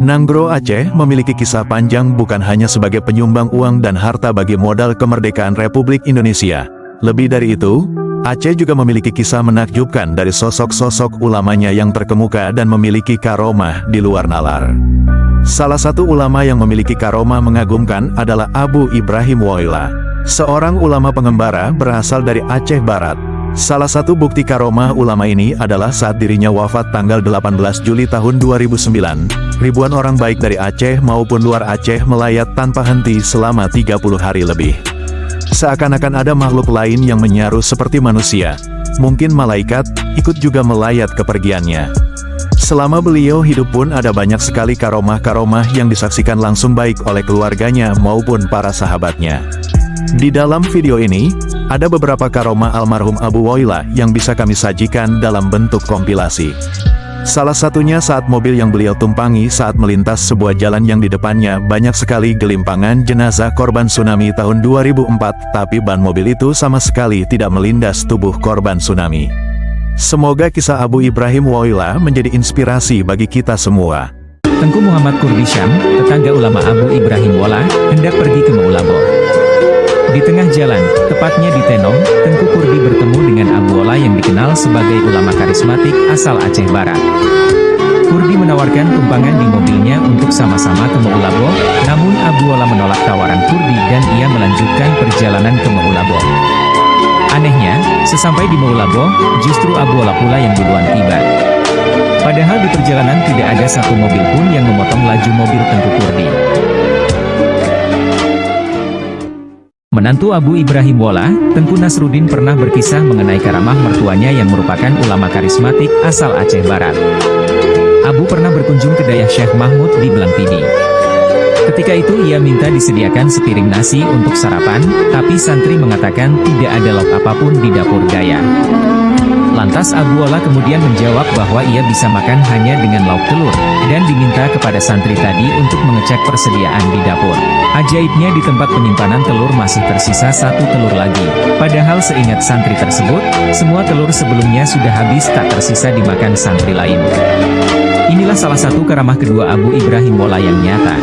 Nanggro Aceh memiliki kisah panjang bukan hanya sebagai penyumbang uang dan harta bagi modal kemerdekaan Republik Indonesia. Lebih dari itu, Aceh juga memiliki kisah menakjubkan dari sosok-sosok ulamanya yang terkemuka dan memiliki karomah di luar nalar. Salah satu ulama yang memiliki karomah mengagumkan adalah Abu Ibrahim Woyla, seorang ulama pengembara berasal dari Aceh Barat. Salah satu bukti karomah ulama ini adalah saat dirinya wafat tanggal 18 Juli tahun 2009. Ribuan orang baik dari Aceh maupun luar Aceh melayat tanpa henti selama 30 hari lebih. Seakan-akan ada makhluk lain yang menyaru seperti manusia, mungkin malaikat, ikut juga melayat kepergiannya. Selama beliau hidup pun ada banyak sekali karomah-karomah yang disaksikan langsung baik oleh keluarganya maupun para sahabatnya. Di dalam video ini, ada beberapa karomah almarhum Abu Woyla yang bisa kami sajikan dalam bentuk kompilasi. Salah satunya saat mobil yang beliau tumpangi saat melintas sebuah jalan yang di depannya banyak sekali gelimpangan jenazah korban tsunami tahun 2004, tapi ban mobil itu sama sekali tidak melindas tubuh korban tsunami. Semoga kisah Abu Ibrahim Woyla menjadi inspirasi bagi kita semua. Tengku Muhammad Kurdi Syam, tetangga ulama Abu Ibrahim Woyla, hendak pergi ke Maulabo. Di tengah jalan, tepatnya di Tenong, Tengku Kurdi bertemu dengan Abu Woyla yang dikenal sebagai ulama karismatik asal Aceh Barat. Kurdi menawarkan tumpangan di mobilnya untuk sama-sama ke Maulabo, namun Abu Woyla menolak tawaran Kurdi dan ia melanjutkan perjalanan ke Maulabo. Anehnya, sesampai di Maulabo, justru Abu Woyla pula yang duluan tiba. Padahal di perjalanan tidak ada satu mobil pun yang memotong laju mobil Tengku Kurdi. Menantu Abu Ibrahim Woyla, Tengku Nasruddin pernah berkisah mengenai karamah mertuanya yang merupakan ulama karismatik asal Aceh Barat. Abu pernah berkunjung ke Dayah Syekh Mahmud di Belangpidi. Ketika itu ia minta disediakan sepiring nasi untuk sarapan, tapi santri mengatakan tidak ada lauk apapun di dapur Dayah. Lantas Abu Woyla kemudian menjawab bahwa ia bisa makan hanya dengan lauk telur, dan diminta kepada santri tadi untuk mengecek persediaan di dapur. Ajaibnya di tempat penyimpanan telur masih tersisa satu telur lagi. Padahal seingat santri tersebut, semua telur sebelumnya sudah habis tak tersisa dimakan santri lain. Inilah salah satu karamah kedua Abu Ibrahim Woyla yang nyata.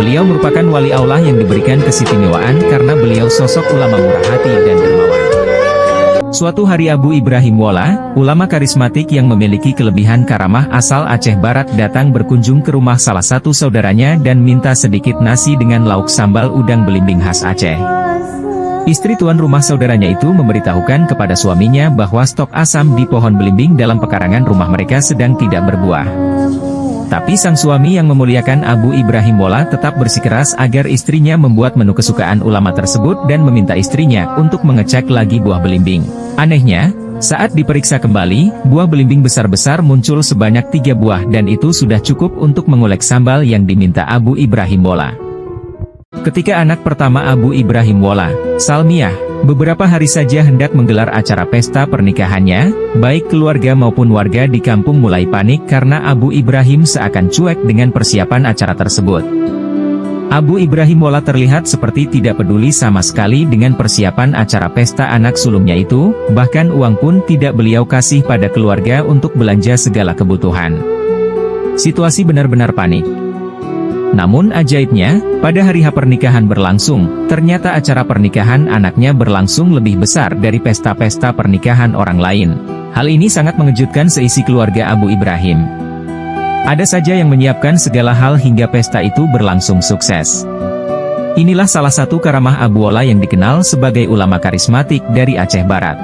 Beliau merupakan wali Allah yang diberikan keistimewaan karena beliau sosok ulama murah hati dan dermawan. Suatu hari Abu Ibrahim Woyla, ulama karismatik yang memiliki kelebihan karamah asal Aceh Barat datang berkunjung ke rumah salah satu saudaranya dan minta sedikit nasi dengan lauk sambal udang belimbing khas Aceh. Istri tuan rumah saudaranya itu memberitahukan kepada suaminya bahwa stok asam di pohon belimbing dalam pekarangan rumah mereka sedang tidak berbuah. Tapi sang suami yang memuliakan Abu Ibrahim Woyla tetap bersikeras agar istrinya membuat menu kesukaan ulama tersebut dan meminta istrinya untuk mengecek lagi buah belimbing. Anehnya, saat diperiksa kembali, buah belimbing besar-besar muncul sebanyak 3 buah dan itu sudah cukup untuk mengulek sambal yang diminta Abu Ibrahim Woyla. Ketika anak pertama Abu Ibrahim Woyla, Salmiah, beberapa hari saja hendak menggelar acara pesta pernikahannya, baik keluarga maupun warga di kampung mulai panik karena Abu Ibrahim seakan cuek dengan persiapan acara tersebut. Abu Ibrahim Woyla terlihat seperti tidak peduli sama sekali dengan persiapan acara pesta anak sulungnya itu, bahkan uang pun tidak beliau kasih pada keluarga untuk belanja segala kebutuhan. Situasi benar-benar panik. Namun ajaibnya, pada hari H pernikahan berlangsung, ternyata acara pernikahan anaknya berlangsung lebih besar dari pesta-pesta pernikahan orang lain. Hal ini sangat mengejutkan seisi keluarga Abu Ibrahim. Ada saja yang menyiapkan segala hal hingga pesta itu berlangsung sukses. Inilah salah satu karamah Abu Woyla yang dikenal sebagai ulama karismatik dari Aceh Barat.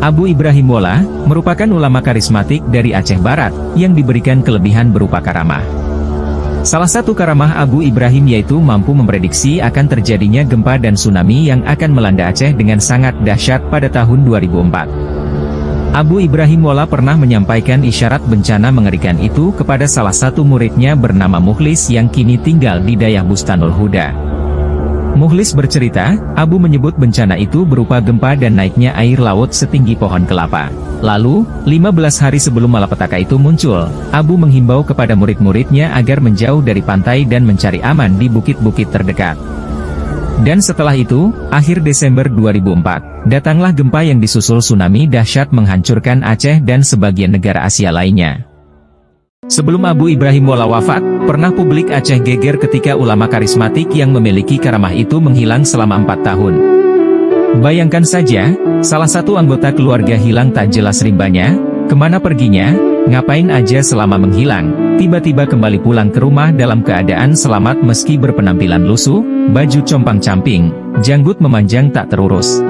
Abu Ibrahim Woyla merupakan ulama karismatik dari Aceh Barat yang diberikan kelebihan berupa karamah. Salah satu karamah Abu Ibrahim yaitu mampu memprediksi akan terjadinya gempa dan tsunami yang akan melanda Aceh dengan sangat dahsyat pada tahun 2004. Abu Ibrahim Woyla pernah menyampaikan isyarat bencana mengerikan itu kepada salah satu muridnya bernama Mukhlis yang kini tinggal di Dayah Bustanul Huda. Mukhlis bercerita, Abu menyebut bencana itu berupa gempa dan naiknya air laut setinggi pohon kelapa. Lalu, 15 hari sebelum malapetaka itu muncul, Abu menghimbau kepada murid-muridnya agar menjauh dari pantai dan mencari aman di bukit-bukit terdekat. Dan setelah itu, akhir Desember 2004, datanglah gempa yang disusul tsunami dahsyat menghancurkan Aceh dan sebagian negara Asia lainnya. Sebelum Abu Ibrahim Wola wafat, pernah publik Aceh geger ketika ulama karismatik yang memiliki karamah itu menghilang selama 4 tahun. Bayangkan saja, salah satu anggota keluarga hilang tak jelas rimbanya, kemana perginya, ngapain aja selama menghilang, tiba-tiba kembali pulang ke rumah dalam keadaan selamat meski berpenampilan lusuh, baju compang-camping, janggut memanjang tak terurus.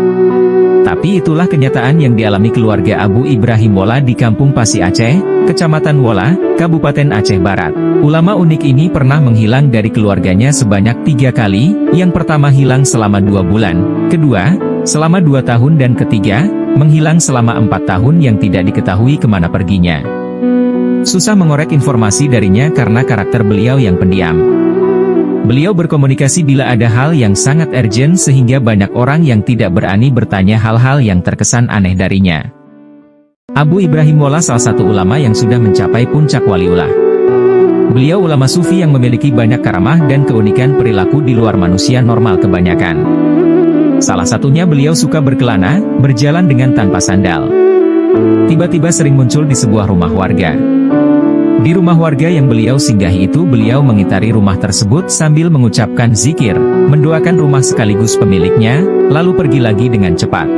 Tapi itulah kenyataan yang dialami keluarga Abu Ibrahim Wola di Kampung Pasi Aceh, Kecamatan Wola, Kabupaten Aceh Barat. Ulama unik ini pernah menghilang dari keluarganya sebanyak 3 kali, yang pertama hilang selama 2 bulan, kedua, selama 2 tahun dan ketiga, menghilang selama 4 tahun yang tidak diketahui kemana perginya. Susah mengorek informasi darinya karena karakter beliau yang pendiam. Beliau berkomunikasi bila ada hal yang sangat urgent sehingga banyak orang yang tidak berani bertanya hal-hal yang terkesan aneh darinya. Abu Ibrahim Wola salah satu ulama yang sudah mencapai puncak waliullah. Beliau ulama sufi yang memiliki banyak karamah dan keunikan perilaku di luar manusia normal kebanyakan. Salah satunya beliau suka berkelana, berjalan dengan tanpa sandal. Tiba-tiba sering muncul di sebuah rumah warga. Di rumah warga yang beliau singgahi itu beliau mengitari rumah tersebut sambil mengucapkan zikir, mendoakan rumah sekaligus pemiliknya, lalu pergi lagi dengan cepat.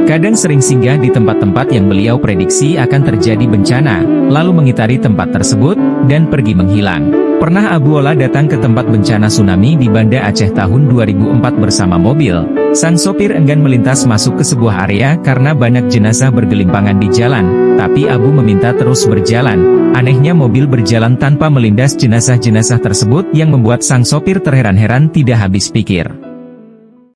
Kadang sering singgah di tempat-tempat yang beliau prediksi akan terjadi bencana, lalu mengitari tempat tersebut, dan pergi menghilang. Pernah Abu Wola datang ke tempat bencana tsunami di Banda Aceh tahun 2004 bersama mobil. Sang sopir enggan melintas masuk ke sebuah area karena banyak jenazah bergelimpangan di jalan, tapi Abu meminta terus berjalan. Anehnya mobil berjalan tanpa melindas jenazah-jenazah tersebut yang membuat sang sopir terheran-heran tidak habis pikir.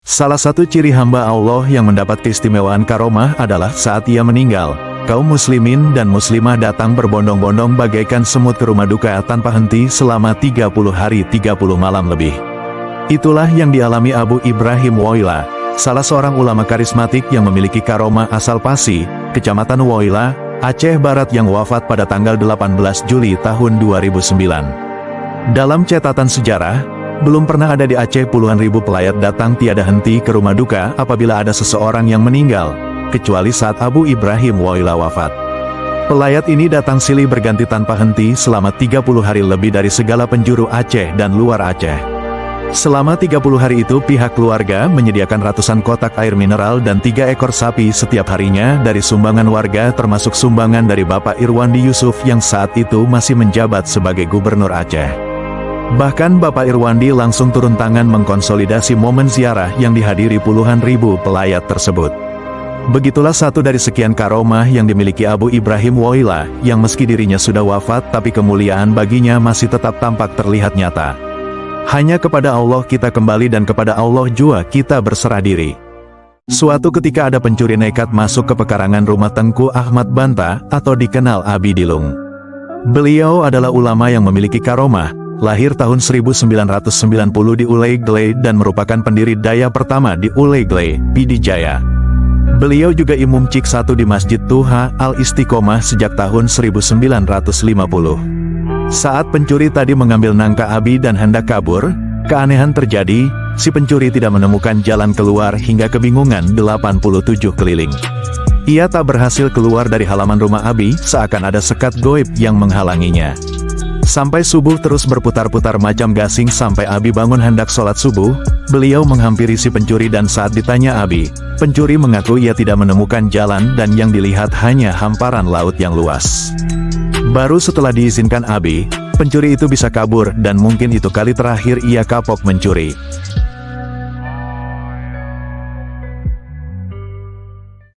Salah satu ciri hamba Allah yang mendapat keistimewaan karomah adalah saat ia meninggal, kaum muslimin dan muslimah datang berbondong-bondong bagaikan semut ke rumah duka tanpa henti selama 30 hari 30 malam lebih. Itulah yang dialami Abu Ibrahim Woila, salah seorang ulama karismatik yang memiliki karomah asal Pasi, Kecamatan Woila, Aceh Barat yang wafat pada tanggal 18 Juli tahun 2009. Dalam catatan sejarah, belum pernah ada di Aceh puluhan ribu pelayat datang tiada henti ke rumah duka apabila ada seseorang yang meninggal, kecuali saat Abu Ibrahim Woila wafat. Pelayat ini datang silih berganti tanpa henti selama 30 hari lebih dari segala penjuru Aceh dan luar Aceh. Selama 30 hari itu pihak keluarga menyediakan ratusan kotak air mineral dan 3 ekor sapi setiap harinya dari sumbangan warga termasuk sumbangan dari Bapak Irwandi Yusuf yang saat itu masih menjabat sebagai Gubernur Aceh. Bahkan Bapak Irwandi langsung turun tangan mengkonsolidasi momen ziarah yang dihadiri puluhan ribu pelayat tersebut. Begitulah satu dari sekian karomah yang dimiliki Abu Ibrahim Woila, yang meski dirinya sudah wafat tapi kemuliaan baginya masih tetap tampak terlihat nyata. Hanya kepada Allah kita kembali dan kepada Allah jua kita berserah diri. Suatu ketika ada pencuri nekat masuk ke pekarangan rumah Tengku Ahmad Banta atau dikenal Abi Dilung. Beliau adalah ulama yang memiliki karomah, lahir tahun 1990 di Ulegle dan merupakan pendiri daya pertama di Ulegle, Pidijaya. Beliau juga imum cik 1 di Masjid Tuha Al-Istiqomah sejak tahun 1950. Saat pencuri tadi mengambil nangka Abi dan hendak kabur, keanehan terjadi, si pencuri tidak menemukan jalan keluar hingga kebingungan 87 keliling. Ia tak berhasil keluar dari halaman rumah Abi, seakan ada sekat goib yang menghalanginya. Sampai subuh terus berputar-putar macam gasing sampai Abi bangun hendak sholat subuh, beliau menghampiri si pencuri dan saat ditanya Abi, pencuri mengaku ia tidak menemukan jalan dan yang dilihat hanya hamparan laut yang luas. Baru setelah diizinkan Abi, pencuri itu bisa kabur dan mungkin itu kali terakhir ia kapok mencuri.